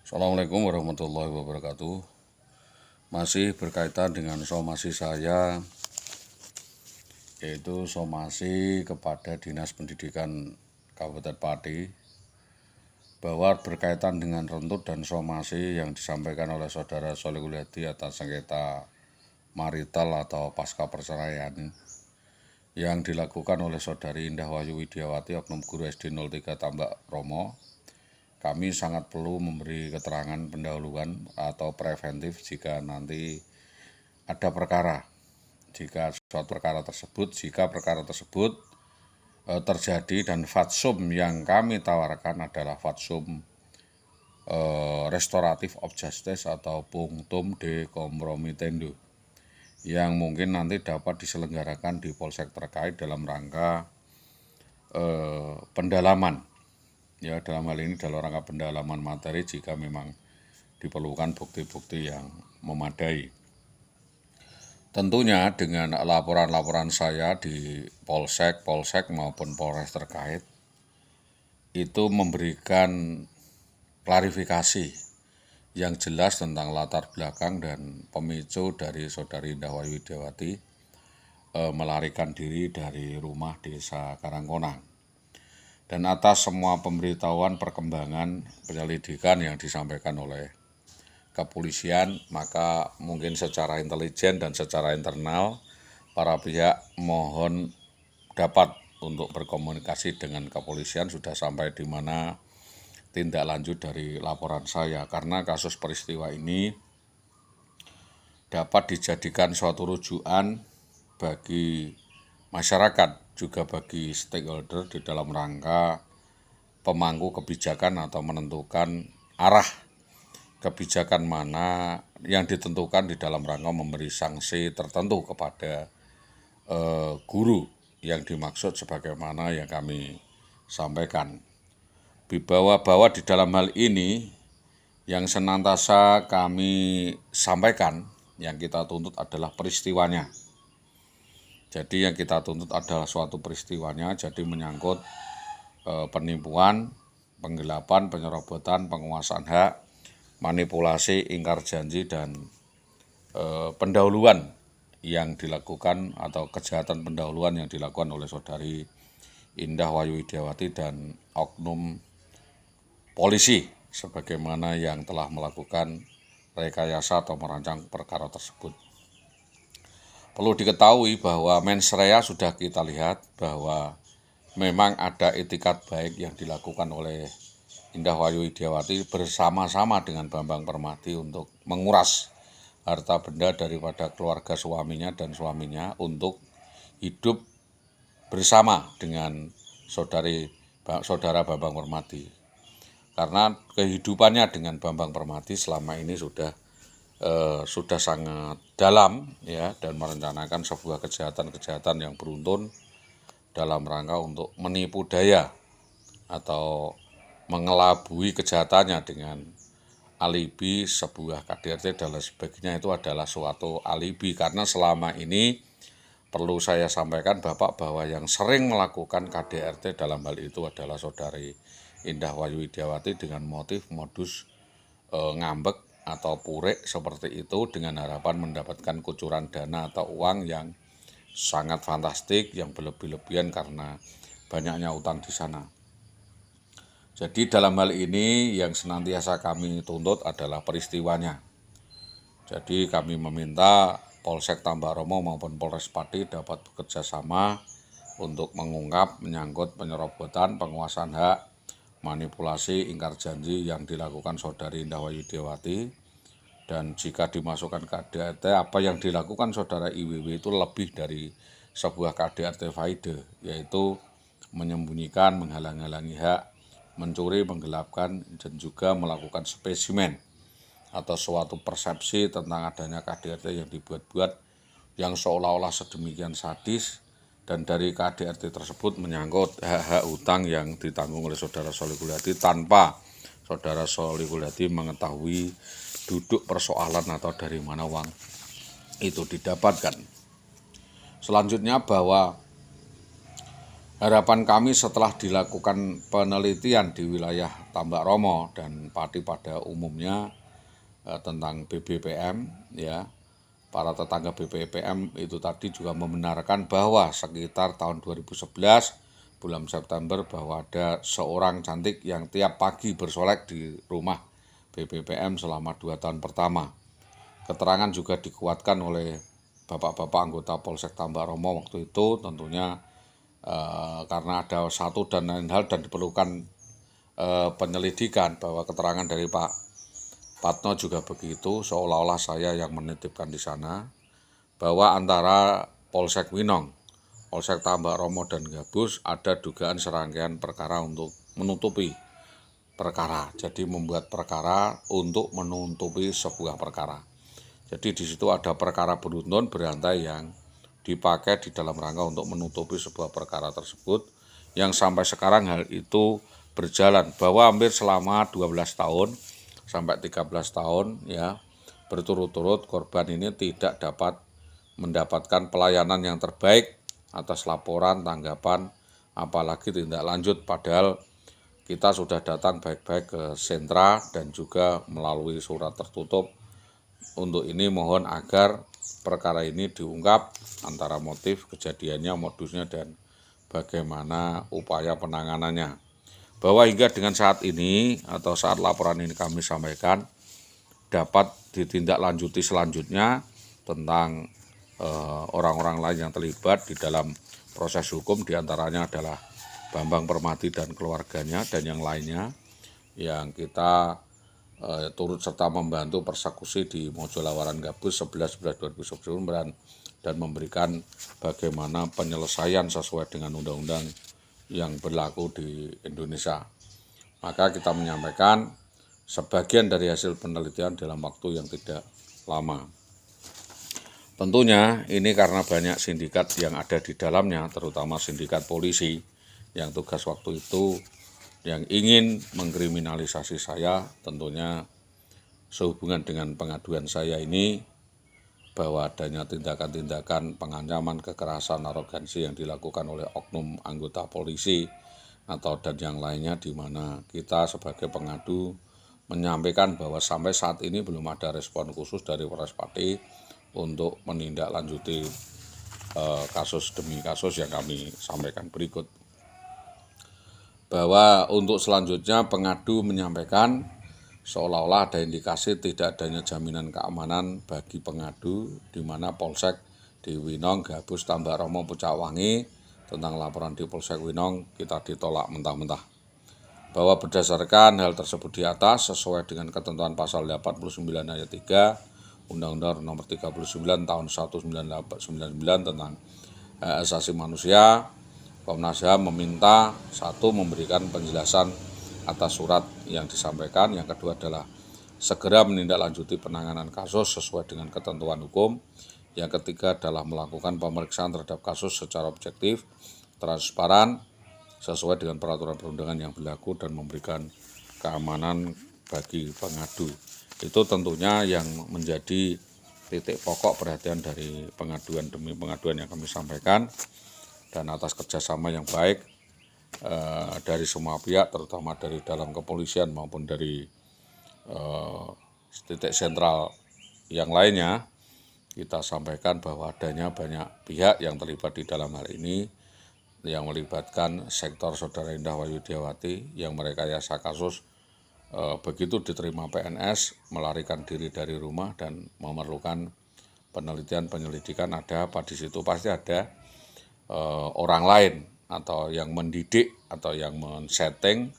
Assalamualaikum warahmatullahi wabarakatuh. Masih berkaitan dengan somasi saya, yaitu somasi kepada Dinas Pendidikan Kabupaten Pati, bahwa berkaitan dengan rentut dan somasi yang disampaikan oleh Saudara Sholihul Hadi atas sengketa marital atau pasca perceraian yang dilakukan oleh Saudari Indah Wahyu Widiawati, oknum guru SD 03 Tambak Romo. Kami sangat perlu memberi keterangan pendahuluan atau preventif jika nanti ada perkara. Jika perkara tersebut terjadi, dan fatsum yang kami tawarkan adalah fatsum restoratif of justice atau punctum de compromitendo yang mungkin nanti dapat diselenggarakan di polsek terkait dalam rangka pendalaman. Ya, dalam hal ini dalam rangka pendalaman materi jika memang diperlukan bukti-bukti yang memadai. Tentunya dengan laporan-laporan saya di polsek maupun polres terkait itu memberikan klarifikasi yang jelas tentang latar belakang dan pemicu dari Saudari Indah Wahyu Widiawati melarikan diri dari rumah desa Karangkonang. Dan atas semua pemberitahuan perkembangan penyelidikan yang disampaikan oleh kepolisian, maka mungkin secara intelijen dan secara internal para pihak mohon dapat untuk berkomunikasi dengan kepolisian sudah sampai di mana tindak lanjut dari laporan saya, karena kasus peristiwa ini dapat dijadikan suatu rujukan bagi masyarakat, juga bagi stakeholder di dalam rangka pemangku kebijakan atau menentukan arah kebijakan mana yang ditentukan di dalam rangka memberi sanksi tertentu kepada guru yang dimaksud sebagaimana yang kami sampaikan. Bahwa di dalam hal ini yang senantiasa kami sampaikan, yang kita tuntut adalah peristiwanya. Jadi yang kita tuntut adalah suatu peristiwanya, jadi menyangkut penipuan, penggelapan, penyerobotan, penguasaan hak, manipulasi, ingkar janji, dan pendahuluan yang dilakukan atau kejahatan pendahuluan yang dilakukan oleh Saudari Indah Wahyu Widiawati dan oknum polisi sebagaimana yang telah melakukan rekayasa atau merancang perkara tersebut. Perlu diketahui bahwa mens rea sudah kita lihat bahwa memang ada itikat baik yang dilakukan oleh Indah Wahyu Widiawati bersama-sama dengan Bambang Permadi untuk menguras harta benda daripada keluarga suaminya dan suaminya untuk hidup bersama dengan saudara Bambang Permadi. Karena kehidupannya dengan Bambang Permadi selama ini sudah sangat dalam, ya, dan merencanakan sebuah kejahatan yang beruntun dalam rangka untuk menipu daya atau mengelabui kejahatannya dengan alibi sebuah KDRT dan lain sebagainya. Itu adalah suatu alibi, karena selama ini perlu saya sampaikan Bapak bahwa yang sering melakukan KDRT dalam hal itu adalah Saudari Indah Wahyu Widiawati dengan modus ngambek atau purek seperti itu dengan harapan mendapatkan kucuran dana atau uang yang sangat fantastik, yang berlebih-lebihan karena banyaknya utang di sana. Jadi dalam hal ini yang senantiasa kami tuntut adalah peristiwanya. Jadi kami meminta Polsek Tambak Romo maupun Polres Pati dapat bekerja sama untuk mengungkap menyangkut penyerobotan, penguasaan hak, manipulasi, ingkar janji yang dilakukan Saudari Indah Wahyu Widiawati. Dan jika dimasukkan KDRT, apa yang dilakukan Saudara IWW itu lebih dari sebuah KDRT faide, yaitu menyembunyikan, menghalang-halangi hak, mencuri, menggelapkan, dan juga melakukan spesimen atau suatu persepsi tentang adanya KDRT yang dibuat-buat yang seolah-olah sedemikian sadis. Dan dari KDRT tersebut menyangkut hak-hak utang yang ditanggung oleh Saudara Sholihul Hadi tanpa Saudara Sholihul Hadi mengetahui duduk persoalan atau dari mana uang itu didapatkan. Selanjutnya bahwa Harapan kami setelah dilakukan penelitian di wilayah Tambak Romo dan Pati pada umumnya tentang BBPM, ya, para tetangga BBPM itu tadi juga membenarkan bahwa sekitar tahun 2011 bulan September bahwa ada seorang cantik yang tiap pagi bersolek di rumah BBPM selama 2 tahun pertama. Keterangan juga dikuatkan oleh bapak-bapak anggota Polsek Tambak Romo waktu itu, tentunya karena ada satu dan lain hal dan diperlukan penyelidikan bahwa keterangan dari Pak Patno juga begitu, seolah-olah saya yang menitipkan di sana, bahwa antara Polsek Winong, Polsek Tambak Romo dan Gabus ada dugaan serangkaian perkara untuk menutupi perkara. Jadi membuat perkara untuk menutupi sebuah perkara. Jadi di situ ada perkara beruntun berantai yang dipakai di dalam rangka untuk menutupi sebuah perkara tersebut, yang sampai sekarang hal itu berjalan, bahwa hampir selama 12 tahun sampai 13 tahun ya berturut-turut korban ini tidak dapat mendapatkan pelayanan yang terbaik atas laporan, tanggapan, apalagi tindak lanjut, padahal kita sudah datang baik-baik ke sentra dan juga melalui surat tertutup. Untuk ini mohon agar perkara ini diungkap antara motif kejadiannya, modusnya, dan bagaimana upaya penanganannya. Bahwa hingga dengan saat ini atau saat laporan ini kami sampaikan, dapat ditindaklanjuti selanjutnya tentang orang-orang lain yang terlibat di dalam proses hukum, diantaranya adalah Bambang Permati dan keluarganya dan yang lainnya yang kita turut serta membantu persekusi di Mojolawaran Gabus 11/11/2019 dan memberikan bagaimana penyelesaian sesuai dengan undang-undang yang berlaku di Indonesia. Maka kita menyampaikan sebagian dari hasil penelitian dalam waktu yang tidak lama. Tentunya ini karena banyak sindikat yang ada di dalamnya, terutama sindikat polisi yang tugas waktu itu yang ingin mengkriminalisasi saya, tentunya sehubungan dengan pengaduan saya ini bahwa adanya tindakan-tindakan pengancaman, kekerasan, arogansi yang dilakukan oleh oknum anggota polisi atau dan yang lainnya, di mana kita sebagai pengadu menyampaikan bahwa sampai saat ini belum ada respon khusus dari Polres Pati untuk menindaklanjuti kasus demi kasus yang kami sampaikan berikut. Bahwa untuk selanjutnya pengadu menyampaikan seolah-olah ada indikasi tidak adanya jaminan keamanan bagi pengadu, di mana Polsek di Winong, Gabus, Tambak Romo, Pucak Wangi tentang laporan di Polsek Winong kita ditolak mentah-mentah. Bahwa berdasarkan hal tersebut di atas sesuai dengan ketentuan pasal 89 ayat 3 Undang-Undang Nomor 39 Tahun 1999 tentang hak asasi manusia, Komnas HAM meminta satu, memberikan penjelasan atas surat yang disampaikan, yang kedua adalah segera menindaklanjuti penanganan kasus sesuai dengan ketentuan hukum, yang ketiga adalah melakukan pemeriksaan terhadap kasus secara objektif, transparan, sesuai dengan peraturan perundangan yang berlaku dan memberikan keamanan bagi pengadu. Itu tentunya yang menjadi titik pokok perhatian dari pengaduan demi pengaduan yang kami sampaikan, dan atas kerjasama yang baik dari semua pihak, terutama dari dalam kepolisian maupun dari titik sentral yang lainnya, kita sampaikan bahwa adanya banyak pihak yang terlibat di dalam hal ini, yang melibatkan sektor Saudara Indah Wayu Widiawati yang merekayasa kasus begitu diterima PNS melarikan diri dari rumah dan memerlukan penelitian penyelidikan. Ada apa di situ? Pasti ada orang lain atau yang mendidik atau yang men-setting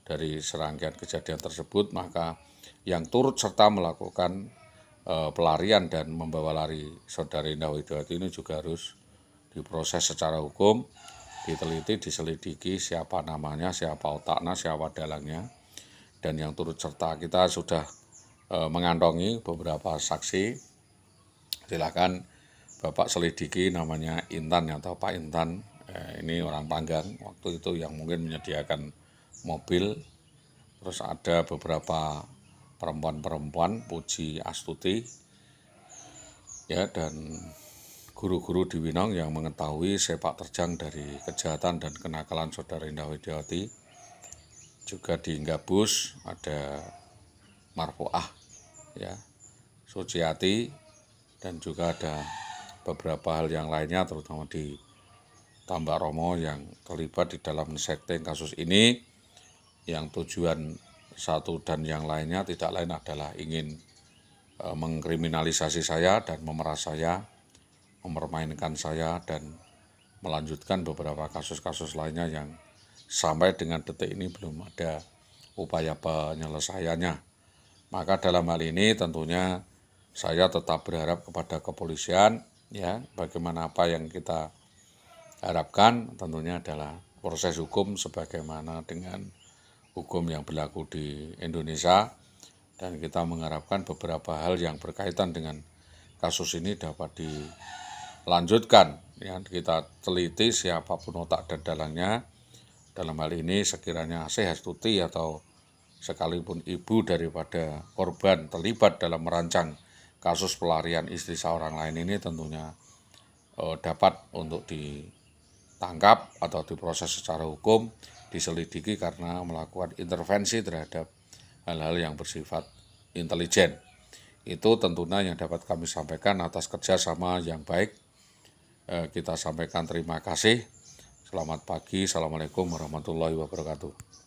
dari serangkaian kejadian tersebut, maka yang turut serta melakukan pelarian dan membawa lari Saudara Indah Widiawati ini juga harus diproses secara hukum, diteliti, diselidiki siapa namanya, siapa otaknya, siapa dalangnya, dan yang turut serta kita sudah mengantongi beberapa saksi. Silakan Bapak selidiki, namanya Intan atau Pak Intan, ini orang Panggang waktu itu yang mungkin menyediakan mobil. Terus ada beberapa perempuan-perempuan, Puji Astuti ya, dan guru-guru di Winong yang mengetahui sepak terjang dari kejahatan dan kenakalan saudara Indah Widiawati. Juga di Gabus ada Marfuah, ya, Suciati, dan juga ada beberapa hal yang lainnya, terutama di Tambak Romo yang terlibat di dalam setting kasus ini, yang tujuan satu dan yang lainnya tidak lain adalah ingin mengkriminalisasi saya dan memeras saya, mempermainkan saya, dan melanjutkan beberapa kasus-kasus lainnya yang sampai dengan detik ini belum ada upaya penyelesaiannya. Maka dalam hal ini tentunya saya tetap berharap kepada kepolisian, ya, bagaimana apa yang kita harapkan tentunya adalah proses hukum sebagaimana dengan hukum yang berlaku di Indonesia, dan kita mengharapkan beberapa hal yang berkaitan dengan kasus ini dapat dilanjutkan, ya, kita teliti siapapun otak dan dalangnya. Dalam hal ini sekiranya Hestuti atau sekalipun ibu daripada korban terlibat dalam merancang kasus pelarian istri seorang lain ini tentunya dapat untuk ditangkap atau diproses secara hukum, diselidiki karena melakukan intervensi terhadap hal-hal yang bersifat intelijen. Itu tentunya yang dapat kami sampaikan atas kerjasama yang baik. Kita sampaikan terima kasih. Selamat pagi. Assalamualaikum warahmatullahi wabarakatuh.